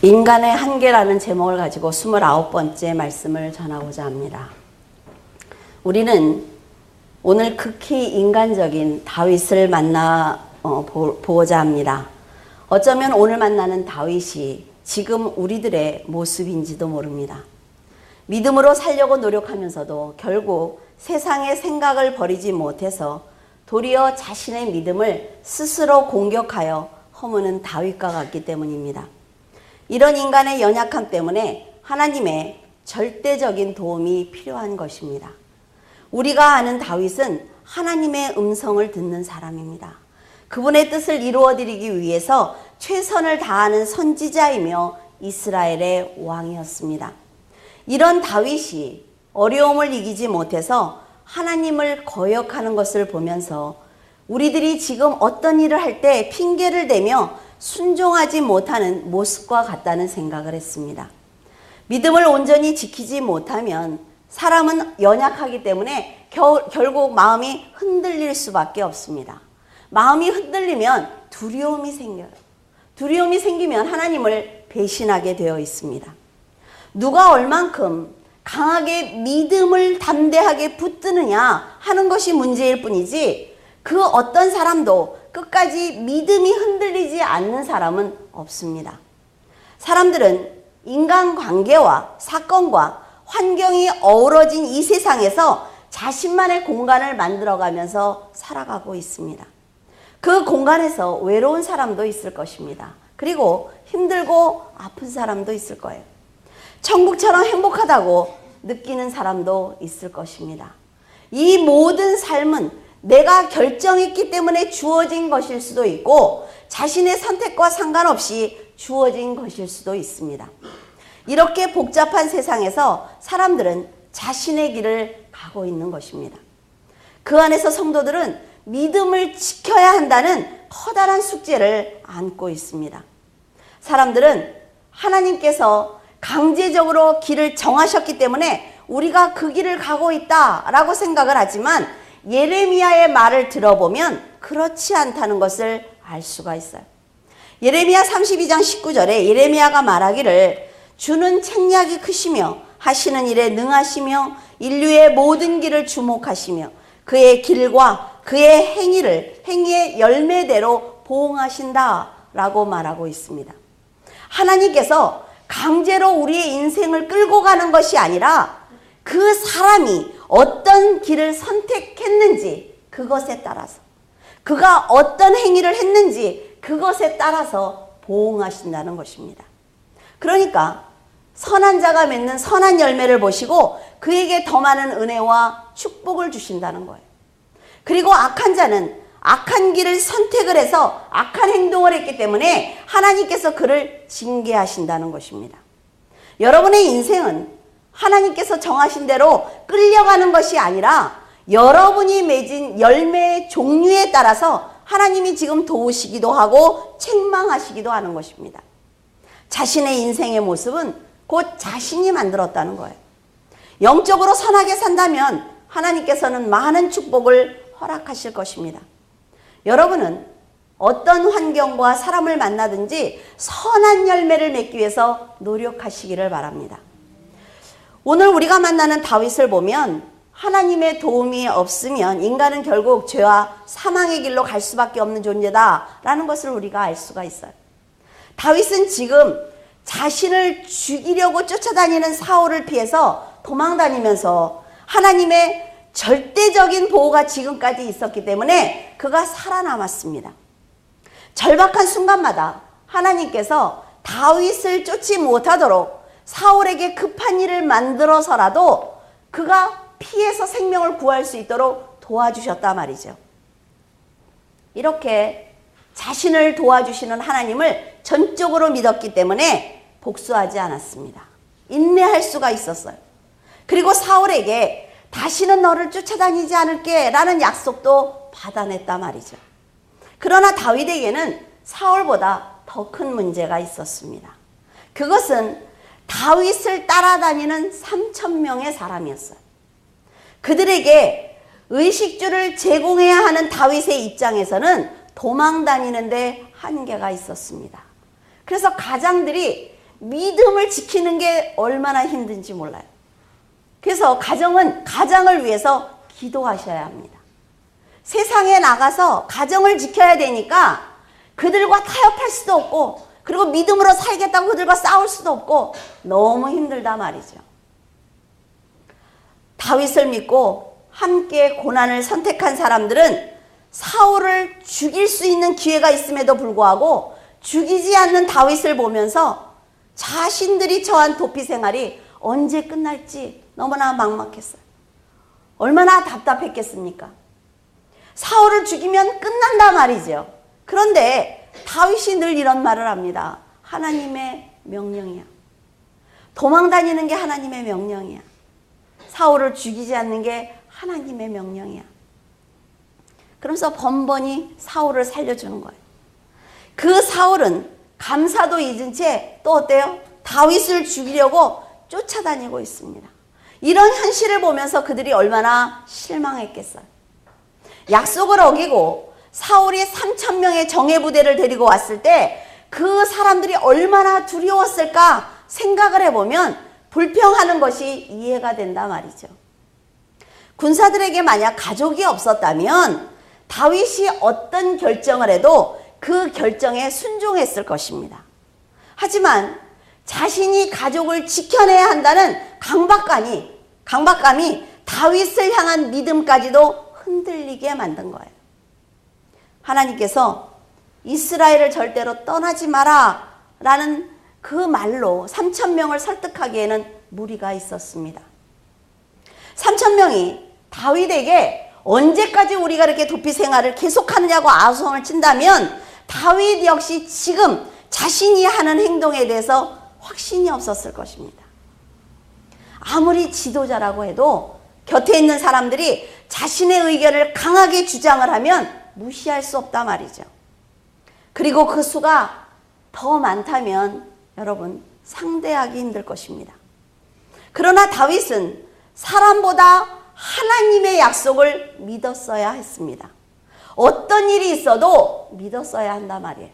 인간의 한계라는 제목을 가지고 29번째 말씀을 전하고자 합니다. 우리는 오늘 극히 인간적인 다윗을 만나 보고자 합니다. 어쩌면 오늘 만나는 다윗이 지금 우리들의 모습인지도 모릅니다. 믿음으로 살려고 노력하면서도 결국 세상의 생각을 버리지 못해서 도리어 자신의 믿음을 스스로 공격하여 허무는 다윗과 같기 때문입니다. 이런 인간의 연약함 때문에 하나님의 절대적인 도움이 필요한 것입니다. 우리가 아는 다윗은 하나님의 음성을 듣는 사람입니다. 그분의 뜻을 이루어드리기 위해서 최선을 다하는 선지자이며 이스라엘의 왕이었습니다. 이런 다윗이 어려움을 이기지 못해서 하나님을 거역하는 것을 보면서 우리들이 지금 어떤 일을 할 때 핑계를 대며 순종하지 못하는 모습과 같다는 생각을 했습니다. 믿음을 온전히 지키지 못하면 사람은 연약하기 때문에 결국 마음이 흔들릴 수밖에 없습니다. 마음이 흔들리면 두려움이 생겨요. 두려움이 생기면 하나님을 배신하게 되어 있습니다. 누가 얼만큼 강하게 믿음을 담대하게 붙드느냐 하는 것이 문제일 뿐이지 그 어떤 사람도 끝까지 믿음이 흔들리지 않는 사람은 없습니다. 사람들은 인간관계와 사건과 환경이 어우러진 이 세상에서 자신만의 공간을 만들어가면서 살아가고 있습니다. 그 공간에서 외로운 사람도 있을 것입니다. 그리고 힘들고 아픈 사람도 있을 거예요. 천국처럼 행복하다고 느끼는 사람도 있을 것입니다. 이 모든 삶은 내가 결정했기 때문에 주어진 것일 수도 있고 자신의 선택과 상관없이 주어진 것일 수도 있습니다. 이렇게 복잡한 세상에서 사람들은 자신의 길을 가고 있는 것입니다. 그 안에서 성도들은 믿음을 지켜야 한다는 커다란 숙제를 안고 있습니다. 사람들은 하나님께서 강제적으로 길을 정하셨기 때문에 우리가 그 길을 가고 있다라고 생각을 하지만 예레미야의 말을 들어보면 그렇지 않다는 것을 알 수가 있어요. 예레미야 32장 19절에 예레미야가 말하기를 주는 책략이 크시며 하시는 일에 능하시며 인류의 모든 길을 주목하시며 그의 길과 그의 행위의 열매대로 보응하신다 라고 말하고 있습니다. 하나님께서 강제로 우리의 인생을 끌고 가는 것이 아니라 그 사람이 어떤 길을 선택했는지 그것에 따라서 그가 어떤 행위를 했는지 그것에 따라서 보응하신다는 것입니다. 그러니까 선한 자가 맺는 선한 열매를 보시고 그에게 더 많은 은혜와 축복을 주신다는 거예요. 그리고 악한 자는 악한 길을 선택을 해서 악한 행동을 했기 때문에 하나님께서 그를 징계하신다는 것입니다. 여러분의 인생은 하나님께서 정하신 대로 끌려가는 것이 아니라 여러분이 맺은 열매의 종류에 따라서 하나님이 지금 도우시기도 하고 책망하시기도 하는 것입니다. 자신의 인생의 모습은 곧 자신이 만들었다는 거예요. 영적으로 선하게 산다면 하나님께서는 많은 축복을 허락하실 것입니다. 여러분은 어떤 환경과 사람을 만나든지 선한 열매를 맺기 위해서 노력하시기를 바랍니다. 오늘 우리가 만나는 다윗을 보면 하나님의 도움이 없으면 인간은 결국 죄와 사망의 길로 갈 수밖에 없는 존재다라는 것을 우리가 알 수가 있어요. 다윗은 지금 자신을 죽이려고 쫓아다니는 사울을 피해서 도망다니면서 하나님의 절대적인 보호가 지금까지 있었기 때문에 그가 살아남았습니다. 절박한 순간마다 하나님께서 다윗을 쫓지 못하도록 사울에게 급한 일을 만들어서라도 그가 피해서 생명을 구할 수 있도록 도와주셨단 말이죠. 이렇게 자신을 도와주시는 하나님을 전적으로 믿었기 때문에 복수하지 않았습니다. 인내할 수가 있었어요. 그리고 사울에게 다시는 너를 쫓아다니지 않을게 라는 약속도 받아냈단 말이죠. 그러나 다윗에게는 사울보다 더 큰 문제가 있었습니다. 그것은 다윗을 따라다니는 3,000명의 사람이었어요. 그들에게 의식주를 제공해야 하는 다윗의 입장에서는 도망다니는데 한계가 있었습니다. 그래서 가장들이 믿음을 지키는 게 얼마나 힘든지 몰라요. 그래서 가정을 위해서 기도하셔야 합니다. 세상에 나가서 가정을 지켜야 되니까 그들과 타협할 수도 없고, 그리고 믿음으로 살겠다고 그들과 싸울 수도 없고 너무 힘들다 말이죠. 다윗을 믿고 함께 고난을 선택한 사람들은 사울을 죽일 수 있는 기회가 있음에도 불구하고 죽이지 않는 다윗을 보면서 자신들이 처한 도피 생활이 언제 끝날지 너무나 막막했어요. 얼마나 답답했겠습니까? 사울을 죽이면 끝난다 말이죠. 그런데 다윗이 늘 이런 말을 합니다. 하나님의 명령이야. 도망다니는 게 하나님의 명령이야. 사울을 죽이지 않는 게 하나님의 명령이야. 그러면서 번번이 사울을 살려주는 거예요. 그 사울은 감사도 잊은 채 또 어때요? 다윗을 죽이려고 쫓아다니고 있습니다. 이런 현실을 보면서 그들이 얼마나 실망했겠어요. 약속을 어기고 사울이 3,000명의 정예부대를 데리고 왔을 때 그 사람들이 얼마나 두려웠을까 생각을 해보면 불평하는 것이 이해가 된다 말이죠. 군사들에게 만약 가족이 없었다면 다윗이 어떤 결정을 해도 그 결정에 순종했을 것입니다. 하지만 자신이 가족을 지켜내야 한다는 강박감이 다윗을 향한 믿음까지도 흔들리게 만든 거예요. 하나님께서 이스라엘을 절대로 떠나지 마라 라는 그 말로 3,000명을 설득하기에는 무리가 있었습니다. 3,000명이 다윗에게 언제까지 우리가 이렇게 도피 생활을 계속하느냐고 아우성을 친다면 다윗 역시 지금 자신이 하는 행동에 대해서 확신이 없었을 것입니다. 아무리 지도자라고 해도 곁에 있는 사람들이 자신의 의견을 강하게 주장을 하면 무시할 수 없다 말이죠. 그리고 그 수가 더 많다면 여러분 상대하기 힘들 것입니다. 그러나 다윗은 사람보다 하나님의 약속을 믿었어야 했습니다. 어떤 일이 있어도 믿었어야 한다 말이에요.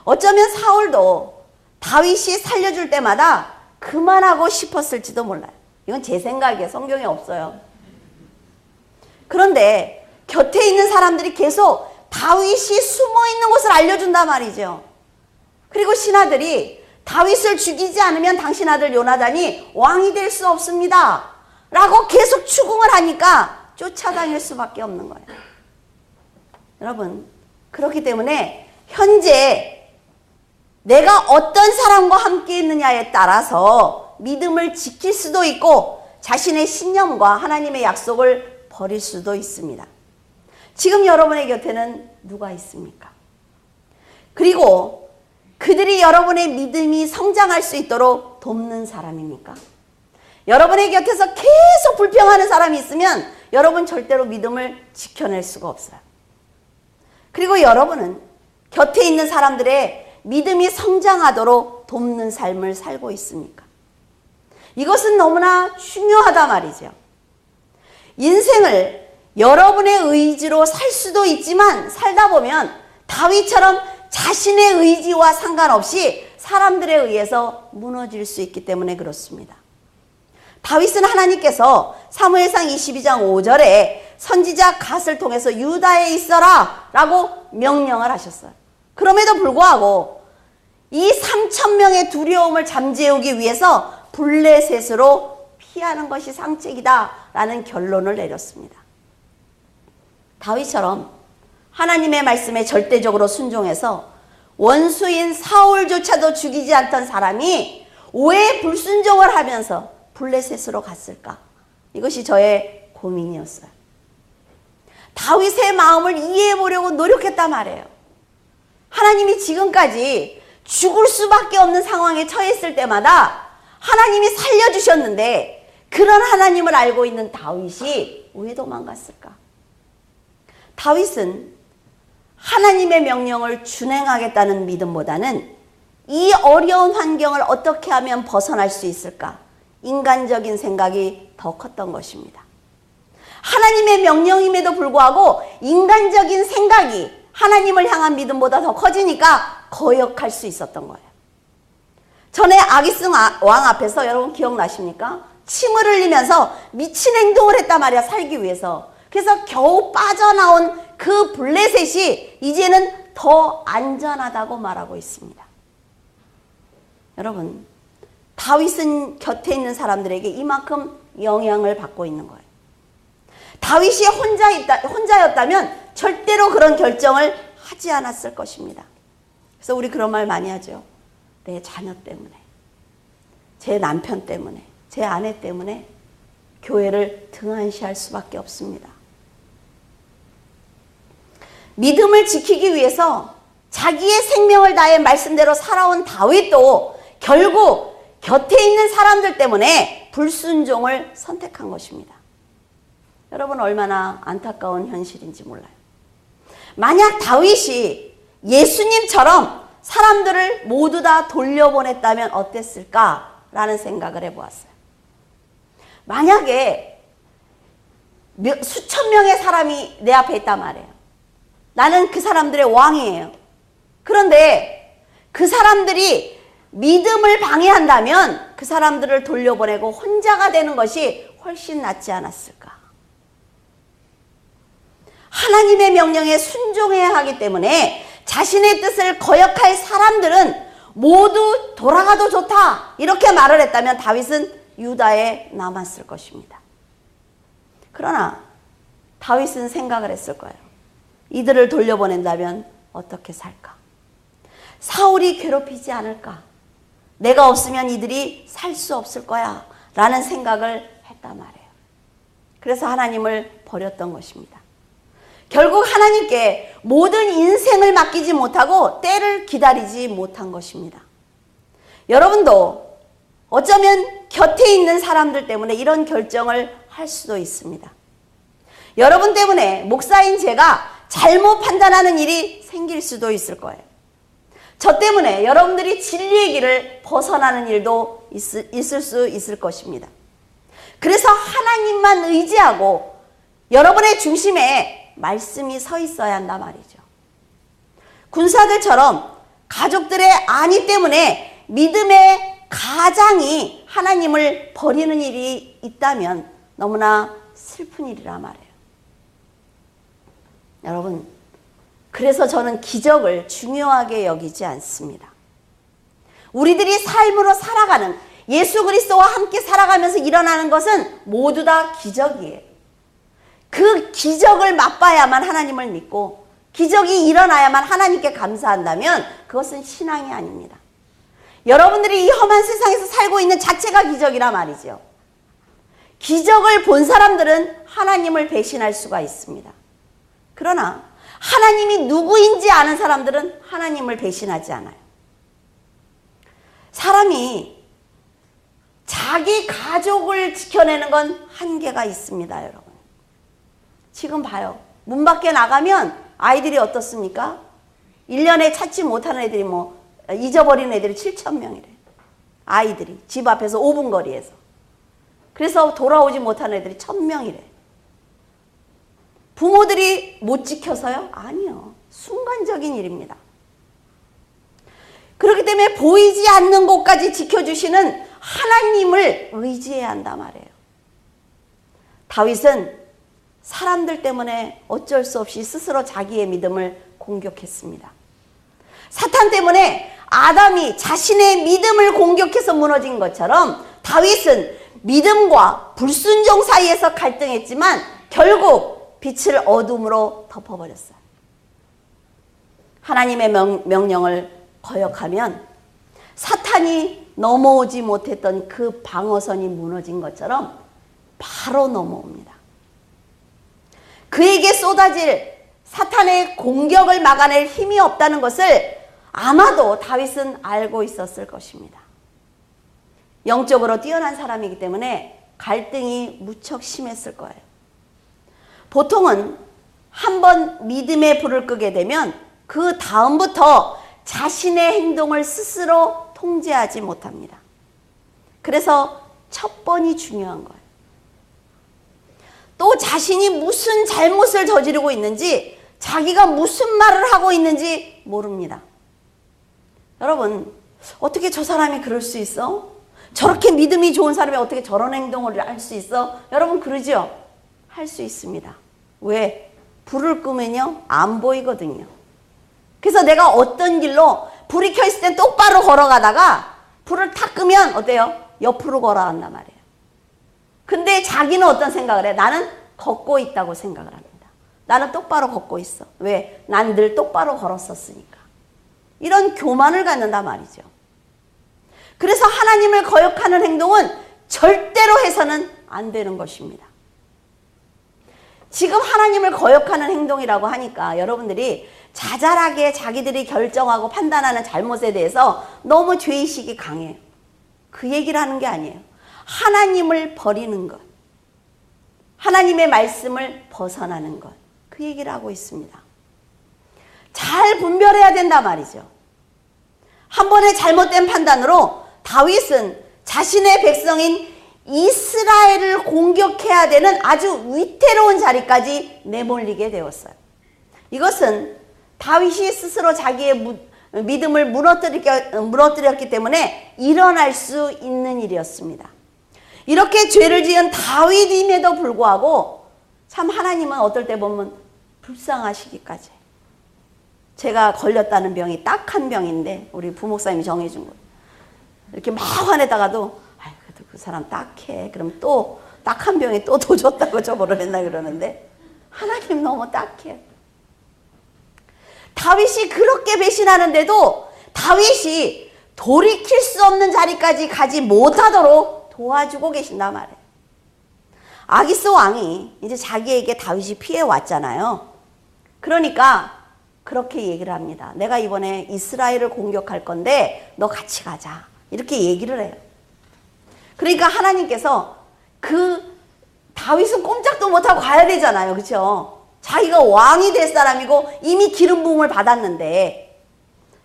어쩌면 사울도 다윗이 살려줄 때마다 그만하고 싶었을지도 몰라요. 이건 제 생각이에요. 성경에 없어요. 그런데 곁에 있는 사람들이 계속 다윗이 숨어있는 곳을 알려준단 말이죠. 그리고 신하들이 다윗을 죽이지 않으면 당신 아들 요나단이 왕이 될 수 없습니다 라고 계속 추궁을 하니까 쫓아다닐 수밖에 없는 거예요. 여러분, 그렇기 때문에 현재 내가 어떤 사람과 함께 있느냐에 따라서 믿음을 지킬 수도 있고 자신의 신념과 하나님의 약속을 버릴 수도 있습니다. 지금 여러분의 곁에는 누가 있습니까? 그리고 그들이 여러분의 믿음이 성장할 수 있도록 돕는 사람입니까? 여러분의 곁에서 계속 불평하는 사람이 있으면 여러분 절대로 믿음을 지켜낼 수가 없어요. 그리고 여러분은 곁에 있는 사람들의 믿음이 성장하도록 돕는 삶을 살고 있습니까? 이것은 너무나 중요하다 말이죠. 인생을 여러분의 의지로 살 수도 있지만 살다 보면 다윗처럼 자신의 의지와 상관없이 사람들에 의해서 무너질 수 있기 때문에 그렇습니다. 다윗은 하나님께서 사무엘상 22장 5절에 선지자 갓을 통해서 유다에 있어라 라고 명령을 하셨어요. 그럼에도 불구하고 이 3,000명의 두려움을 잠재우기 위해서 블레셋으로 피하는 것이 상책이다 라는 결론을 내렸습니다. 다윗처럼 하나님의 말씀에 절대적으로 순종해서 원수인 사울조차도 죽이지 않던 사람이 왜 불순종을 하면서 블레셋으로 갔을까? 이것이 저의 고민이었어요. 다윗의 마음을 이해해 보려고 노력했단 말이에요. 하나님이 지금까지 죽을 수밖에 없는 상황에 처했을 때마다 하나님이 살려주셨는데 그런 하나님을 알고 있는 다윗이 왜 도망갔을까? 다윗은 하나님의 명령을 준행하겠다는 믿음보다는 이 어려운 환경을 어떻게 하면 벗어날 수 있을까? 인간적인 생각이 더 컸던 것입니다. 하나님의 명령임에도 불구하고 인간적인 생각이 하나님을 향한 믿음보다 더 커지니까 거역할 수 있었던 거예요. 전에 아기스 왕 앞에서 여러분 기억나십니까? 침을 흘리면서 미친 행동을 했단 말이야, 살기 위해서. 그래서 겨우 빠져나온 그 블레셋이 이제는 더 안전하다고 말하고 있습니다. 여러분, 다윗은 곁에 있는 사람들에게 이만큼 영향을 받고 있는 거예요. 다윗이 혼자였다면 절대로 그런 결정을 하지 않았을 것입니다. 그래서 우리 그런 말 많이 하죠. 내 자녀 때문에, 제 남편 때문에, 제 아내 때문에 교회를 등한시할 수밖에 없습니다. 믿음을 지키기 위해서 자기의 생명을 다해 말씀대로 살아온 다윗도 결국 곁에 있는 사람들 때문에 불순종을 선택한 것입니다. 여러분, 얼마나 안타까운 현실인지 몰라요. 만약 다윗이 예수님처럼 사람들을 모두 다 돌려보냈다면 어땠을까라는 생각을 해보았어요. 만약에 수천 명의 사람이 내 앞에 있단 말이에요. 나는 그 사람들의 왕이에요. 그런데 그 사람들이 믿음을 방해한다면 그 사람들을 돌려보내고 혼자가 되는 것이 훨씬 낫지 않았을까. 하나님의 명령에 순종해야 하기 때문에 자신의 뜻을 거역할 사람들은 모두 돌아가도 좋다 이렇게 말을 했다면 다윗은 유다에 남았을 것입니다. 그러나 다윗은 생각을 했을 거예요. 이들을 돌려보낸다면 어떻게 살까? 사울이 괴롭히지 않을까? 내가 없으면 이들이 살 수 없을 거야 라는 생각을 했단 말이에요. 그래서 하나님을 버렸던 것입니다. 결국 하나님께 모든 인생을 맡기지 못하고 때를 기다리지 못한 것입니다. 여러분도 어쩌면 곁에 있는 사람들 때문에 이런 결정을 할 수도 있습니다. 여러분 때문에 목사인 제가 잘못 판단하는 일이 생길 수도 있을 거예요. 저 때문에 여러분들이 진리의 길을 벗어나는 일도 있을 수 있을 것입니다. 그래서 하나님만 의지하고 여러분의 중심에 말씀이 서 있어야 한단 말이죠. 군사들처럼 가족들의 안위 때문에 믿음의 가장이 하나님을 버리는 일이 있다면 너무나 슬픈 일이라 말이에요. 여러분, 그래서 저는 기적을 중요하게 여기지 않습니다. 우리들이 삶으로 살아가는, 예수 그리스도와 함께 살아가면서 일어나는 것은 모두 다 기적이에요. 그 기적을 맛봐야만 하나님을 믿고 기적이 일어나야만 하나님께 감사한다면 그것은 신앙이 아닙니다. 여러분들이 이 험한 세상에서 살고 있는 자체가 기적이라 말이죠. 기적을 본 사람들은 하나님을 배신할 수가 있습니다. 그러나 하나님이 누구인지 아는 사람들은 하나님을 배신하지 않아요. 사람이 자기 가족을 지켜내는 건 한계가 있습니다, 여러분. 지금 봐요. 문 밖에 나가면 아이들이 어떻습니까? 1년에 찾지 못하는 애들이 잊어버리는 애들이 7,000명이래. 아이들이 집 앞에서 5분 거리에서. 그래서 돌아오지 못하는 애들이 1,000명이래. 부모들이 못 지켜서요? 아니요. 순간적인 일입니다. 그렇기 때문에 보이지 않는 곳까지 지켜주시는 하나님을 의지해야 한단 말이에요. 다윗은 사람들 때문에 어쩔 수 없이 스스로 자기의 믿음을 공격했습니다. 사탄 때문에 아담이 자신의 믿음을 공격해서 무너진 것처럼 다윗은 믿음과 불순종 사이에서 갈등했지만 결국 빛을 어둠으로 덮어버렸어요. 하나님의 명령을 거역하면 사탄이 넘어오지 못했던 그 방어선이 무너진 것처럼 바로 넘어옵니다. 그에게 쏟아질 사탄의 공격을 막아낼 힘이 없다는 것을 아마도 다윗은 알고 있었을 것입니다. 영적으로 뛰어난 사람이기 때문에 갈등이 무척 심했을 거예요. 보통은 한번 믿음의 불을 끄게 되면 그 다음부터 자신의 행동을 스스로 통제하지 못합니다. 그래서 첫 번이 중요한 거예요. 또 자신이 무슨 잘못을 저지르고 있는지, 자기가 무슨 말을 하고 있는지 모릅니다. 여러분, 어떻게 저 사람이 그럴 수 있어? 저렇게 믿음이 좋은 사람이 어떻게 저런 행동을 할 수 있어? 여러분 그러죠? 할 수 있습니다. 왜? 불을 끄면요 안 보이거든요. 그래서 내가 어떤 길로 불이 켜있을 땐 똑바로 걸어가다가 불을 탁 끄면 어때요? 옆으로 걸어간단 말이에요. 근데 자기는 어떤 생각을 해? 나는 걷고 있다고 생각을 합니다. 나는 똑바로 걷고 있어. 왜? 난 늘 똑바로 걸었었으니까. 이런 교만을 갖는단 말이죠. 그래서 하나님을 거역하는 행동은 절대로 해서는 안 되는 것입니다. 지금 하나님을 거역하는 행동이라고 하니까 여러분들이 자잘하게 자기들이 결정하고 판단하는 잘못에 대해서 너무 죄의식이 강해요. 그 얘기를 하는 게 아니에요. 하나님을 버리는 것, 하나님의 말씀을 벗어나는 것, 그 얘기를 하고 있습니다. 잘 분별해야 된단 말이죠. 한 번의 잘못된 판단으로 다윗은 자신의 백성인 이스라엘을 공격해야 되는 아주 위태로운 자리까지 내몰리게 되었어요. 이것은 다윗이 스스로 자기의 믿음을 무너뜨렸기 때문에 일어날 수 있는 일이었습니다. 이렇게 죄를 지은 다윗임에도 불구하고 참 하나님은 어떨 때 보면 불쌍하시기까지. 제가 걸렸다는 병이 딱한 병인데 우리 부목사님이 정해준 거예요. 이렇게 막 화내다가도 아이 그래도 그 사람 딱해. 그럼 또 딱한 병이 또 줬다고 저보러 맨날 그러는데 하나님 너무 딱해. 다윗이 그렇게 배신하는데도 다윗이 돌이킬 수 없는 자리까지 가지 못하도록 도와주고 계신단 말이에요. 아기스 왕이 이제 자기에게 다윗이 피해 왔잖아요. 그러니까 그렇게 얘기를 합니다. 내가 이번에 이스라엘을 공격할 건데 너 같이 가자. 이렇게 얘기를 해요. 그러니까 하나님께서 그 다윗은 꼼짝도 못하고 가야 되잖아요. 그렇죠? 자기가 왕이 될 사람이고 이미 기름 부음을 받았는데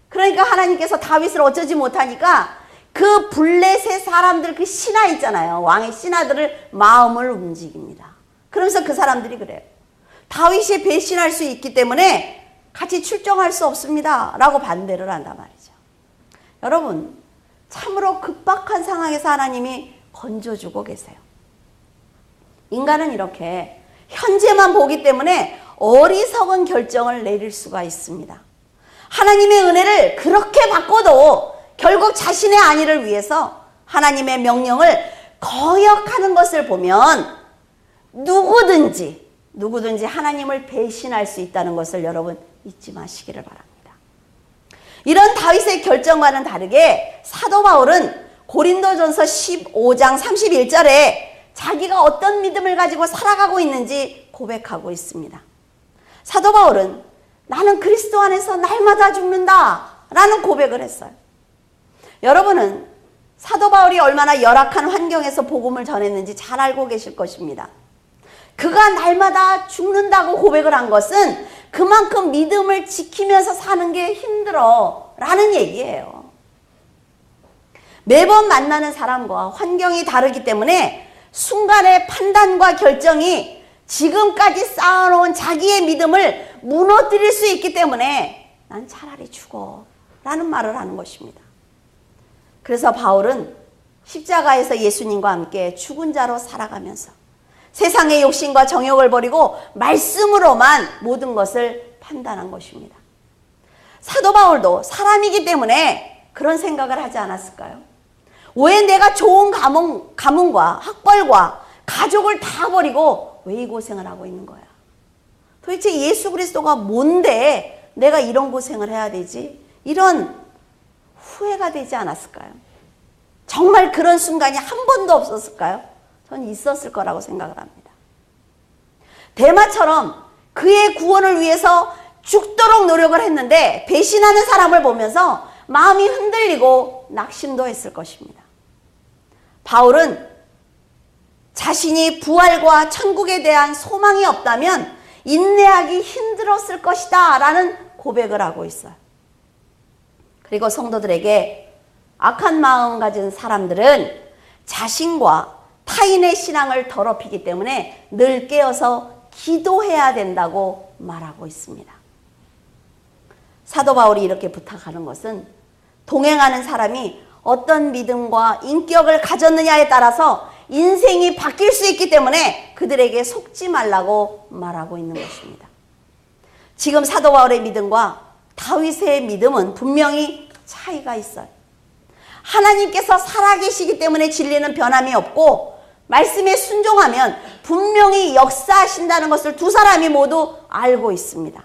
그러니까 하나님께서 다윗을 어쩌지 못하니까 그 블레셋 사람들 그 신하 있잖아요. 왕의 신하들을 마음을 움직입니다. 그러면서 그 사람들이 그래요. 다윗이 배신할 수 있기 때문에 같이 출정할 수 없습니다. 라고 반대를 한단 말이죠. 여러분 참으로 급박한 상황에서 하나님이 건져주고 계세요. 인간은 이렇게 현재만 보기 때문에 어리석은 결정을 내릴 수가 있습니다. 하나님의 은혜를 그렇게 받고도 결국 자신의 안위를 위해서 하나님의 명령을 거역하는 것을 보면 누구든지 하나님을 배신할 수 있다는 것을 여러분 잊지 마시기를 바랍니다. 이런 다윗의 결정과는 다르게 사도 바울은 고린도전서 15장 31절에 자기가 어떤 믿음을 가지고 살아가고 있는지 고백하고 있습니다. 사도 바울은 나는 그리스도 안에서 날마다 죽는다 라는 고백을 했어요. 여러분은 사도 바울이 얼마나 열악한 환경에서 복음을 전했는지 잘 알고 계실 것입니다. 그가 날마다 죽는다고 고백을 한 것은 그만큼 믿음을 지키면서 사는 게 힘들어 라는 얘기예요. 매번 만나는 사람과 환경이 다르기 때문에 순간의 판단과 결정이 지금까지 쌓아놓은 자기의 믿음을 무너뜨릴 수 있기 때문에 난 차라리 죽어 라는 말을 하는 것입니다. 그래서 바울은 십자가에서 예수님과 함께 죽은 자로 살아가면서 세상의 욕심과 정욕을 버리고 말씀으로만 모든 것을 판단한 것입니다. 사도 바울도 사람이기 때문에 그런 생각을 하지 않았을까요? 왜 내가 좋은 가문과 학벌과 가족을 다 버리고 왜 이 고생을 하고 있는 거야? 도대체 예수 그리스도가 뭔데 내가 이런 고생을 해야 되지? 이런 후회가 되지 않았을까요? 정말 그런 순간이 한 번도 없었을까요? 전 있었을 거라고 생각을 합니다. 데마처럼 그의 구원을 위해서 죽도록 노력을 했는데 배신하는 사람을 보면서 마음이 흔들리고 낙심도 했을 것입니다. 바울은 자신이 부활과 천국에 대한 소망이 없다면 인내하기 힘들었을 것이다 라는 고백을 하고 있어요. 그리고 성도들에게 악한 마음 가진 사람들은 자신과 타인의 신앙을 더럽히기 때문에 늘 깨어서 기도해야 된다고 말하고 있습니다. 사도 바울이 이렇게 부탁하는 것은 동행하는 사람이 어떤 믿음과 인격을 가졌느냐에 따라서 인생이 바뀔 수 있기 때문에 그들에게 속지 말라고 말하고 있는 것입니다. 지금 사도 바울의 믿음과 다윗의 믿음은 분명히 차이가 있어요. 하나님께서 살아계시기 때문에 진리는 변함이 없고 말씀에 순종하면 분명히 역사하신다는 것을 두 사람이 모두 알고 있습니다.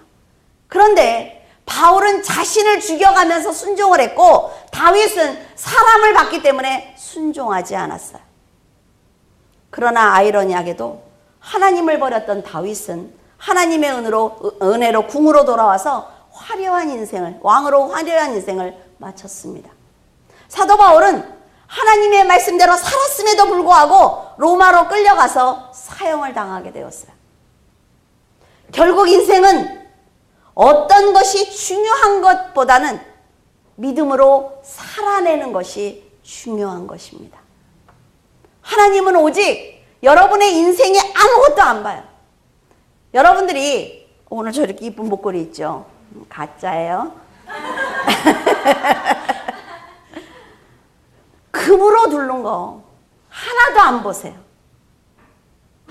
그런데 바울은 자신을 죽여가면서 순종을 했고 다윗은 사람을 봤기 때문에 순종하지 않았어요. 그러나 아이러니하게도 하나님을 버렸던 다윗은 하나님의 은혜로 궁으로 돌아와서 화려한 인생을, 왕으로 화려한 인생을 마쳤습니다. 사도 바울은 하나님의 말씀대로 살았음에도 불구하고 로마로 끌려가서 사형을 당하게 되었어요. 결국 인생은 어떤 것이 중요한 것보다는 믿음으로 살아내는 것이 중요한 것입니다. 하나님은 오직 여러분의 인생에 아무것도 안 봐요. 여러분들이 오늘 저렇게 이쁜 목걸이 있죠? 가짜예요. 금으로 둘른 거 하나도 안 보세요.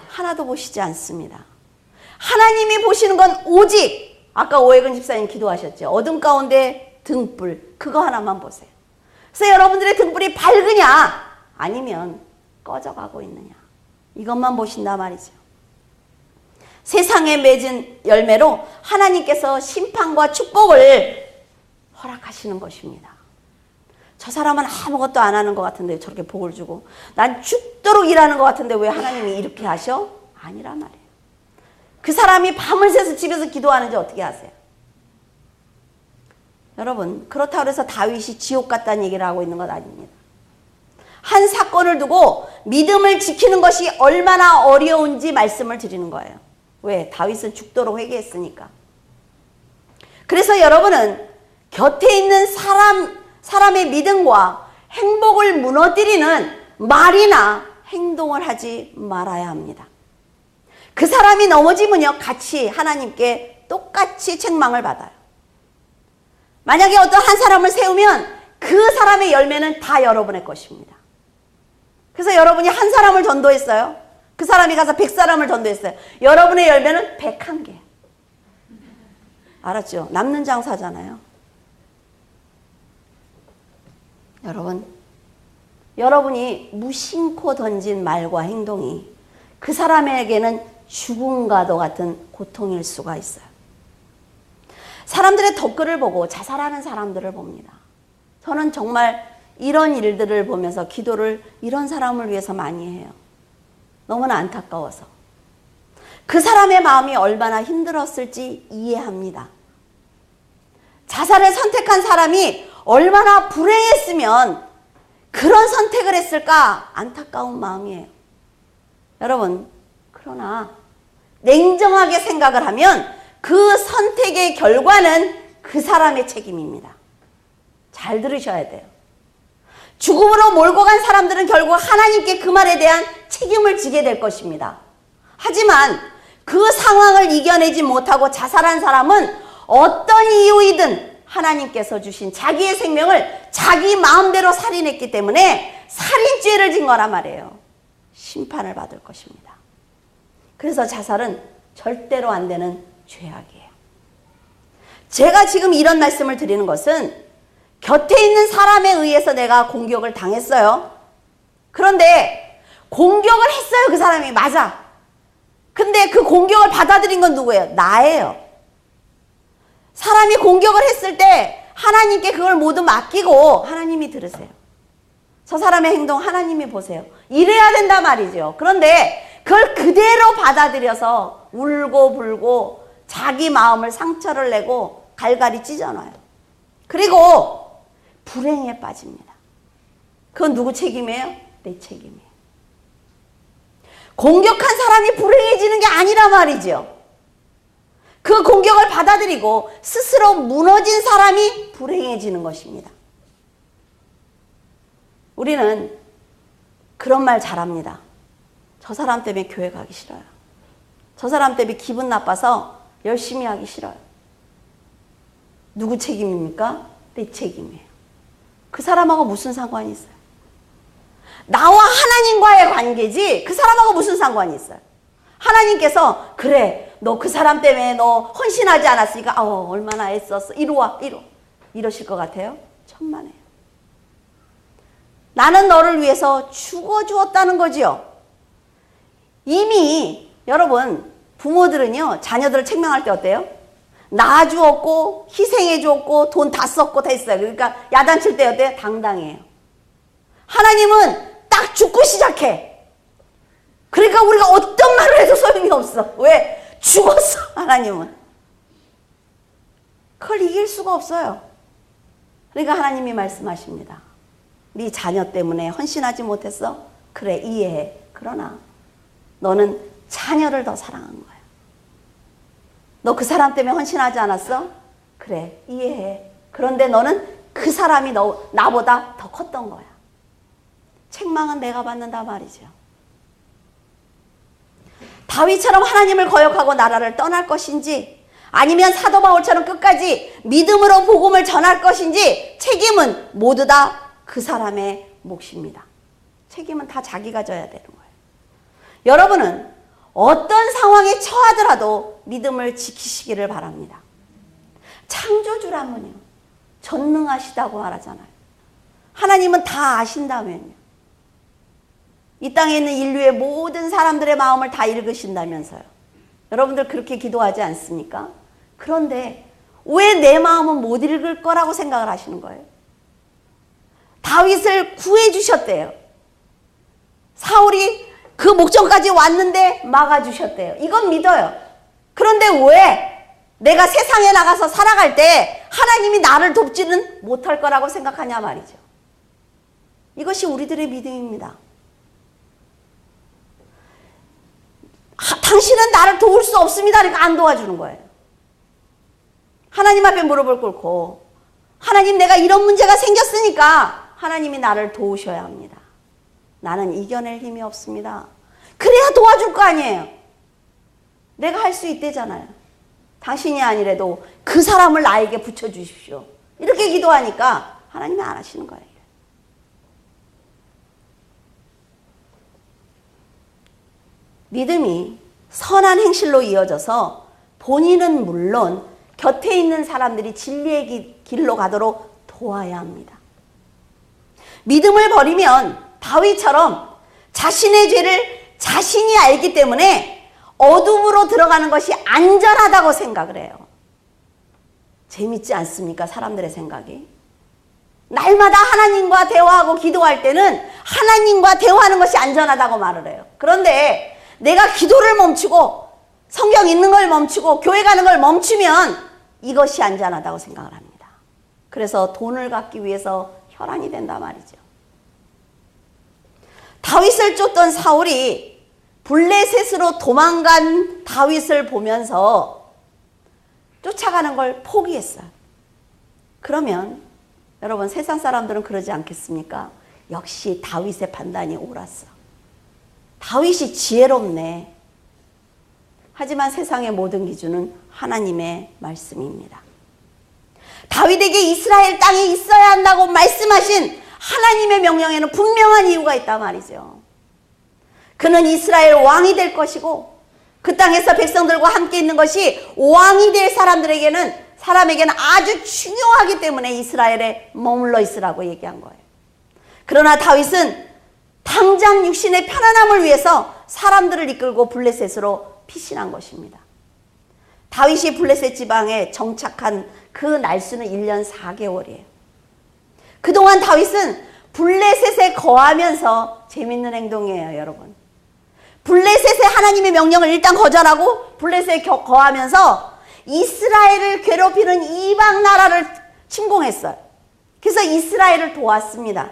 하나도 보시지 않습니다. 하나님이 보시는 건 오직 아까 오해근 집사님 기도하셨죠. 어둠 가운데 등불 그거 하나만 보세요. 그래서 여러분들의 등불이 밝으냐 아니면 꺼져가고 있느냐 이것만 보신단 말이죠. 세상에 맺은 열매로 하나님께서 심판과 축복을 허락하시는 것입니다. 저 사람은 아무것도 안 하는 것 같은데 저렇게 복을 주고 난 죽도록 일하는 것 같은데 왜 하나님이 이렇게 하셔? 아니란 말이에요. 그 사람이 밤을 새서 집에서 기도하는지 어떻게 아세요? 여러분 그렇다고 해서 다윗이 지옥 갔다는 얘기를 하고 있는 건 아닙니다. 한 사건을 두고 믿음을 지키는 것이 얼마나 어려운지 말씀을 드리는 거예요. 왜? 다윗은 죽도록 회개했으니까. 그래서 여러분은 곁에 있는 사람의 믿음과 행복을 무너뜨리는 말이나 행동을 하지 말아야 합니다. 그 사람이 넘어지면요 같이 하나님께 똑같이 책망을 받아요. 만약에 어떤 한 사람을 세우면 그 사람의 열매는 다 여러분의 것입니다. 그래서 여러분이 한 사람을 전도했어요. 그 사람이 가서 100사람을 전도했어요. 여러분의 열매는 101개. 알았죠? 남는 장사잖아요. 여러분이 무심코 던진 말과 행동이 그 사람에게는 죽음과도 같은 고통일 수가 있어요. 사람들의 댓글을 보고 자살하는 사람들을 봅니다. 저는 정말 이런 일들을 보면서 기도를 이런 사람을 위해서 많이 해요. 너무나 안타까워서. 그 사람의 마음이 얼마나 힘들었을지 이해합니다. 자살을 선택한 사람이 얼마나 불행했으면 그런 선택을 했을까 안타까운 마음이에요. 여러분 그러나 냉정하게 생각을 하면 그 선택의 결과는 그 사람의 책임입니다. 잘 들으셔야 돼요. 죽음으로 몰고 간 사람들은 결국 하나님께 그 말에 대한 책임을 지게 될 것입니다. 하지만 그 상황을 이겨내지 못하고 자살한 사람은 어떤 이유이든 하나님께서 주신 자기의 생명을 자기 마음대로 살인했기 때문에 살인죄를 진 거란 말이에요. 심판을 받을 것입니다. 그래서 자살은 절대로 안 되는 죄악이에요. 제가 지금 이런 말씀을 드리는 것은 곁에 있는 사람에 의해서 내가 공격을 당했어요. 그런데 공격을 했어요. 그 사람이 맞아. 근데 그 공격을 받아들인 건 누구예요? 나예요. 사람이 공격을 했을 때 하나님께 그걸 모두 맡기고 하나님이 들으세요. 저 사람의 행동 하나님이 보세요. 이래야 된다 말이죠. 그런데 그걸 그대로 받아들여서 울고 불고 자기 마음을 상처를 내고 갈갈이 찢어놔요. 그리고 불행에 빠집니다. 그건 누구 책임이에요? 내 책임이에요. 공격한 사람이 불행해지는 게 아니란 말이죠. 그 공격을 받아들이고 스스로 무너진 사람이 불행해지는 것입니다. 우리는 그런 말 잘합니다. 저 사람 때문에 교회 가기 싫어요. 저 사람 때문에 기분 나빠서 열심히 하기 싫어요. 누구 책임입니까? 내 책임이에요. 그 사람하고 무슨 상관이 있어요? 나와 하나님과의 관계지 그 사람하고 무슨 상관이 있어요? 하나님께서 그래 너 그 사람 때문에 너 헌신하지 않았으니까 얼마나 애썼어 이리와 이러실 것 같아요? 천만에요. 나는 너를 위해서 죽어주었다는 거지요. 이미 여러분 부모들은요 자녀들을 책망할 때 어때요? 낳아주었고 희생해주었고 돈 다 썼고 다 했어요. 그러니까 야단칠 때 어때요? 당당해요. 하나님은 딱 죽고 시작해. 그러니까 우리가 어떤 말을 해도 소용이 없어. 왜? 죽었어. 하나님은 그걸 이길 수가 없어요. 그러니까 하나님이 말씀하십니다. 네 자녀 때문에 헌신하지 못했어? 그래 이해해. 그러나 너는 자녀를 더 사랑한 거야. 너 그 사람 때문에 헌신하지 않았어? 그래 이해해. 그런데 너는 그 사람이 나보다 더 컸던 거야. 책망은 내가 받는다 말이죠. 다윗처럼 하나님을 거역하고 나라를 떠날 것인지 아니면 사도 바울처럼 끝까지 믿음으로 복음을 전할 것인지 책임은 모두 다 그 사람의 몫입니다. 책임은 다 자기가 져야 되는 거예요. 여러분은 어떤 상황에 처하더라도 믿음을 지키시기를 바랍니다. 창조주라면요 전능하시다고 말하잖아요. 하나님은 다 아신다면요. 이 땅에 있는 인류의 모든 사람들의 마음을 다 읽으신다면서요. 여러분들 그렇게 기도하지 않습니까? 그런데 왜 내 마음은 못 읽을 거라고 생각을 하시는 거예요? 다윗을 구해주셨대요. 사울이 그 목전까지 왔는데 막아주셨대요. 이건 믿어요. 그런데 왜 내가 세상에 나가서 살아갈 때 하나님이 나를 돕지는 못할 거라고 생각하냐 말이죠. 이것이 우리들의 믿음입니다. 당신은 나를 도울 수 없습니다. 그러니까 안 도와주는 거예요. 하나님 앞에 무릎을 꿇고 하나님 내가 이런 문제가 생겼으니까 하나님이 나를 도우셔야 합니다. 나는 이겨낼 힘이 없습니다. 그래야 도와줄 거 아니에요. 내가 할 수 있대잖아요. 당신이 아니래도 그 사람을 나에게 붙여주십시오. 이렇게 기도하니까 하나님이 안 하시는 거예요. 믿음이 선한 행실로 이어져서 본인은 물론 곁에 있는 사람들이 진리의 길로 가도록 도와야 합니다. 믿음을 버리면 다윗처럼 자신의 죄를 자신이 알기 때문에 어둠으로 들어가는 것이 안전하다고 생각을 해요. 재밌지 않습니까? 사람들의 생각이. 날마다 하나님과 대화하고 기도할 때는 하나님과 대화하는 것이 안전하다고 말을 해요. 그런데 내가 기도를 멈추고 성경 읽는 걸 멈추고 교회 가는 걸 멈추면 이것이 안전하다고 생각을 합니다. 그래서 돈을 갖기 위해서 혈안이 된단 말이죠. 다윗을 쫓던 사울이 블레셋으로 도망간 다윗을 보면서 쫓아가는 걸 포기했어요. 그러면 여러분 세상 사람들은 그러지 않겠습니까? 역시 다윗의 판단이 옳았어. 다윗이 지혜롭네. 하지만 세상의 모든 기준은 하나님의 말씀입니다. 다윗에게 이스라엘 땅에 있어야 한다고 말씀하신 하나님의 명령에는 분명한 이유가 있단 말이죠. 그는 이스라엘 왕이 될 것이고 그 땅에서 백성들과 함께 있는 것이 왕이 될 사람에게는 아주 중요하기 때문에 이스라엘에 머물러 있으라고 얘기한 거예요. 그러나 다윗은 당장 육신의 편안함을 위해서 사람들을 이끌고 블레셋으로 피신한 것입니다. 다윗이 블레셋 지방에 정착한 그 날수는 1년 4개월이에요. 그동안 다윗은 블레셋에 거하면서 재밌는 행동이에요, 여러분. 블레셋의 하나님의 명령을 일단 거절하고 블레셋에 거하면서 이스라엘을 괴롭히는 이방 나라를 침공했어요. 그래서 이스라엘을 도왔습니다.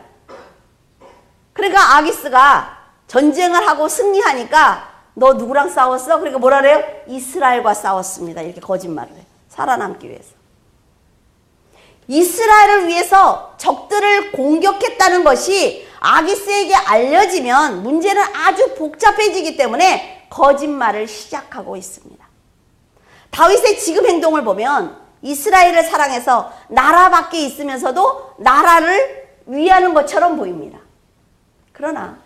그러니까 아기스가 전쟁을 하고 승리하니까 너 누구랑 싸웠어? 그러니까 뭐라 그래요? 이스라엘과 싸웠습니다. 이렇게 거짓말을 해요. 살아남기 위해서. 이스라엘을 위해서 적들을 공격했다는 것이 아기스에게 알려지면 문제는 아주 복잡해지기 때문에 거짓말을 시작하고 있습니다. 다윗의 지금 행동을 보면 이스라엘을 사랑해서 나라 밖에 있으면서도 나라를 위하는 것처럼 보입니다. 그러나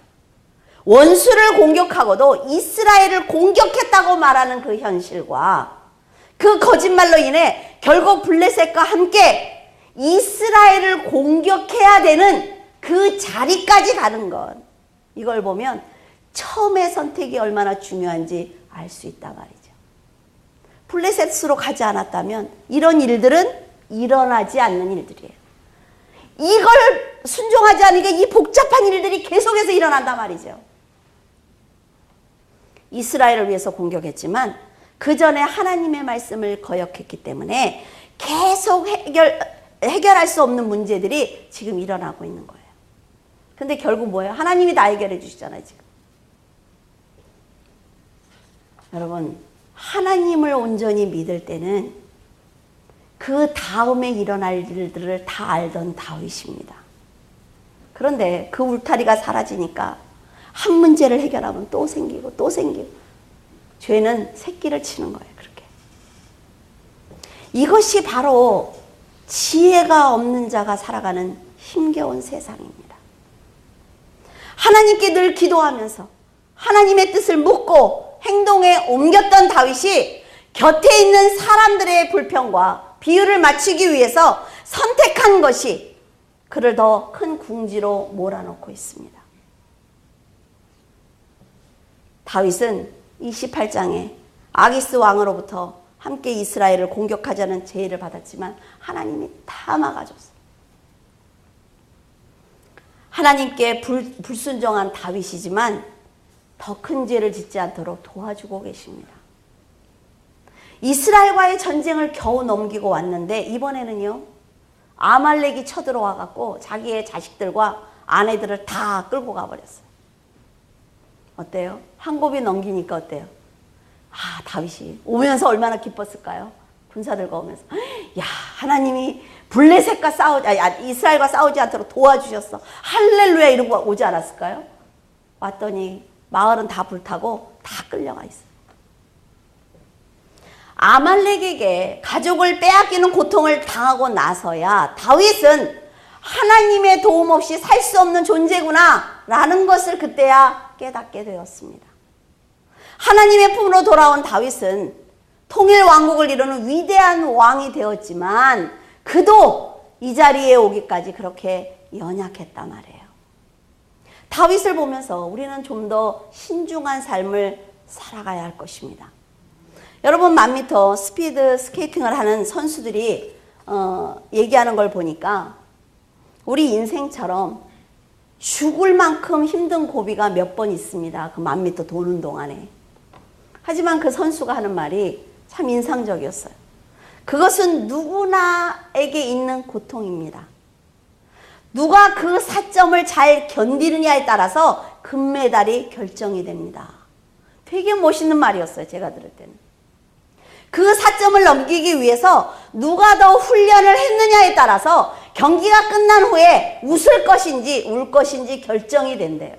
원수를 공격하고도 이스라엘을 공격했다고 말하는 그 현실과 그 거짓말로 인해 결국 블레셋과 함께 이스라엘을 공격해야 되는 그 자리까지 가는 것, 이걸 보면 처음의 선택이 얼마나 중요한지 알 수 있단 말이죠. 블레셋으로 가지 않았다면 이런 일들은 일어나지 않는 일들이에요. 이걸 순종하지 않으니까 이 복잡한 일들이 계속해서 일어난단 말이죠. 이스라엘을 위해서 공격했지만 그 전에 하나님의 말씀을 거역했기 때문에 계속 해결할 수 없는 문제들이 지금 일어나고 있는 거예요. 근데 결국 뭐예요? 하나님이 다 해결해 주시잖아요, 지금. 여러분, 하나님을 온전히 믿을 때는 그 다음에 일어날 일들을 다 알던 다윗입니다. 그런데 그 울타리가 사라지니까 한 문제를 해결하면 또 생기고 또 생기고, 죄는 새끼를 치는 거예요. 그렇게. 이것이 바로 지혜가 없는 자가 살아가는 힘겨운 세상입니다. 하나님께 늘 기도하면서 하나님의 뜻을 묻고 행동에 옮겼던 다윗이 곁에 있는 사람들의 불평과 비유를 맞추기 위해서 선택한 것이 그를 더 큰 궁지로 몰아넣고 있습니다. 다윗은 28장에 아기스 왕으로부터 함께 이스라엘을 공격하자는 제의를 받았지만 하나님이 다 막아줬어요. 하나님께 불순종한 다윗이지만 더 큰 죄를 짓지 않도록 도와주고 계십니다. 이스라엘과의 전쟁을 겨우 넘기고 왔는데 이번에는요, 아말렉이 쳐들어와 갖고 자기의 자식들과 아내들을 다 끌고 가버렸어요. 어때요? 한 곱이 넘기니까 어때요? 아, 다윗이 오면서 얼마나 기뻤을까요? 군사들과 오면서, 야, 하나님이 블레셋과 이스라엘과 싸우지 않도록 도와주셨어. 할렐루야 이러고 오지 않았을까요? 왔더니 마을은 다 불타고 다 끌려가 있어요. 아말렉에게 가족을 빼앗기는 고통을 당하고 나서야 다윗은 하나님의 도움 없이 살 수 없는 존재구나 라는 것을 그때야 깨닫게 되었습니다. 하나님의 품으로 돌아온 다윗은 통일 왕국을 이루는 위대한 왕이 되었지만 그도 이 자리에 오기까지 그렇게 연약했단 말이에요. 다윗을 보면서 우리는 좀 더 신중한 삶을 살아가야 할 것입니다. 여러분, 1000m 스피드 스케이팅을 하는 선수들이 얘기하는 걸 보니까 우리 인생처럼 죽을 만큼 힘든 고비가 몇 번 있습니다. 그 1000m 도는 동안에. 하지만 그 선수가 하는 말이 참 인상적이었어요. 그것은 누구나에게 있는 고통입니다. 누가 그 사점을 잘 견디느냐에 따라서 금메달이 결정이 됩니다. 되게 멋있는 말이었어요, 제가 들을 때는. 그 사점을 넘기기 위해서 누가 더 훈련을 했느냐에 따라서 경기가 끝난 후에 웃을 것인지 울 것인지 결정이 된대요.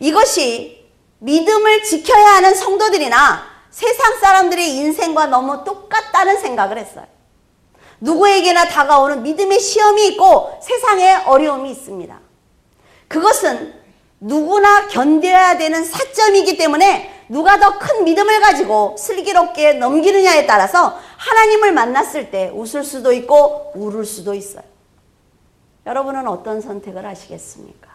이것이 믿음을 지켜야 하는 성도들이나 세상 사람들의 인생과 너무 똑같다는 생각을 했어요. 누구에게나 다가오는 믿음의 시험이 있고 세상에 어려움이 있습니다. 그것은 누구나 견뎌야 되는 사점이기 때문에 누가 더 큰 믿음을 가지고 슬기롭게 넘기느냐에 따라서 하나님을 만났을 때 웃을 수도 있고 울을 수도 있어요. 여러분은 어떤 선택을 하시겠습니까?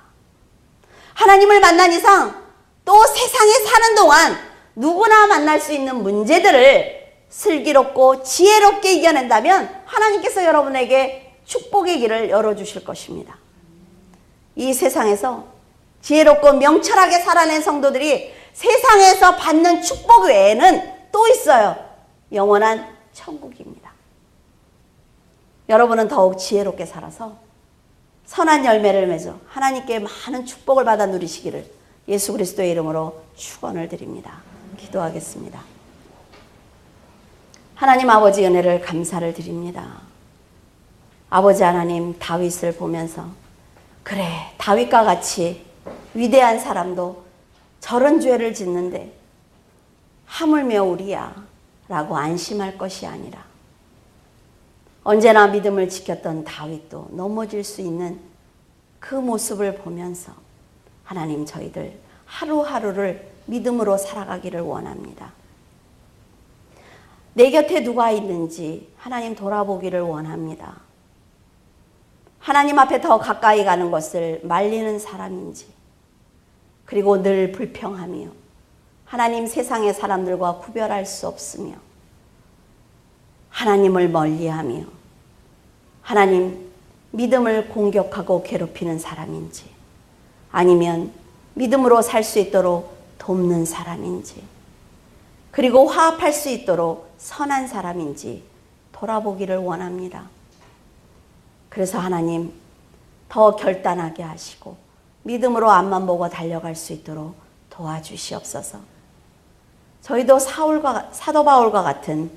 하나님을 만난 이상 또 세상에 사는 동안 누구나 만날 수 있는 문제들을 슬기롭고 지혜롭게 이겨낸다면 하나님께서 여러분에게 축복의 길을 열어주실 것입니다. 이 세상에서 지혜롭고 명철하게 살아낸 성도들이 세상에서 받는 축복 외에는 또 있어요. 영원한 천국입니다. 여러분은 더욱 지혜롭게 살아서 선한 열매를 맺어 하나님께 많은 축복을 받아 누리시기를 예수 그리스도의 이름으로 축원을 드립니다. 기도하겠습니다. 하나님 아버지, 은혜를 감사를 드립니다. 아버지 하나님, 다윗을 보면서 그래, 다윗과 같이 위대한 사람도 저런 죄를 짓는데 하물며 우리야 라고 안심할 것이 아니라 언제나 믿음을 지켰던 다윗도 넘어질 수 있는 그 모습을 보면서 하나님, 저희들 하루하루를 믿음으로 살아가기를 원합니다. 내 곁에 누가 있는지 하나님 돌아보기를 원합니다. 하나님 앞에 더 가까이 가는 것을 말리는 사람인지, 그리고 늘 불평하며 하나님, 세상의 사람들과 구별할 수 없으며 하나님을 멀리하며 하나님 믿음을 공격하고 괴롭히는 사람인지, 아니면 믿음으로 살 수 있도록 돕는 사람인지, 그리고 화합할 수 있도록 선한 사람인지 돌아보기를 원합니다. 그래서 하나님, 더 결단하게 하시고 믿음으로 앞만 보고 달려갈 수 있도록 도와주시옵소서. 저희도 사도 바울과 같은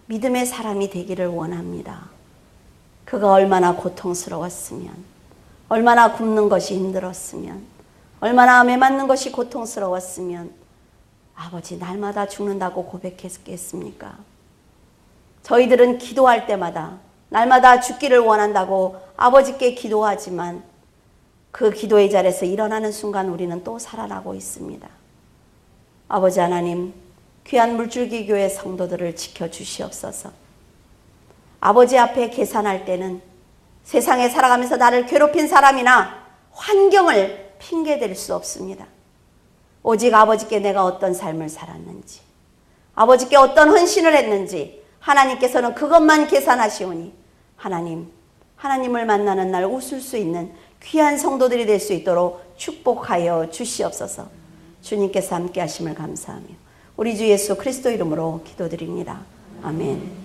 믿음의 사람이 되기를 원합니다. 그가 얼마나 고통스러웠으면, 얼마나 굶는 것이 힘들었으면, 얼마나 매맞는 것이 고통스러웠으면 아버지, 날마다 죽는다고 고백했겠습니까? 저희들은 기도할 때마다 날마다 죽기를 원한다고 아버지께 기도하지만 그 기도의 자리에서 일어나는 순간 우리는 또 살아나고 있습니다. 아버지 하나님, 귀한 물줄기 교회 성도들을 지켜주시옵소서. 아버지 앞에 계산할 때는 세상에 살아가면서 나를 괴롭힌 사람이나 환경을 핑계댈 수 없습니다. 오직 아버지께 내가 어떤 삶을 살았는지, 아버지께 어떤 헌신을 했는지 하나님께서는 그것만 계산하시오니 하나님, 하나님을 만나는 날 웃을 수 있는 귀한 성도들이 될 수 있도록 축복하여 주시옵소서. 주님께서 함께 하심을 감사하며 우리 주 예수 그리스도 이름으로 기도드립니다. 아멘.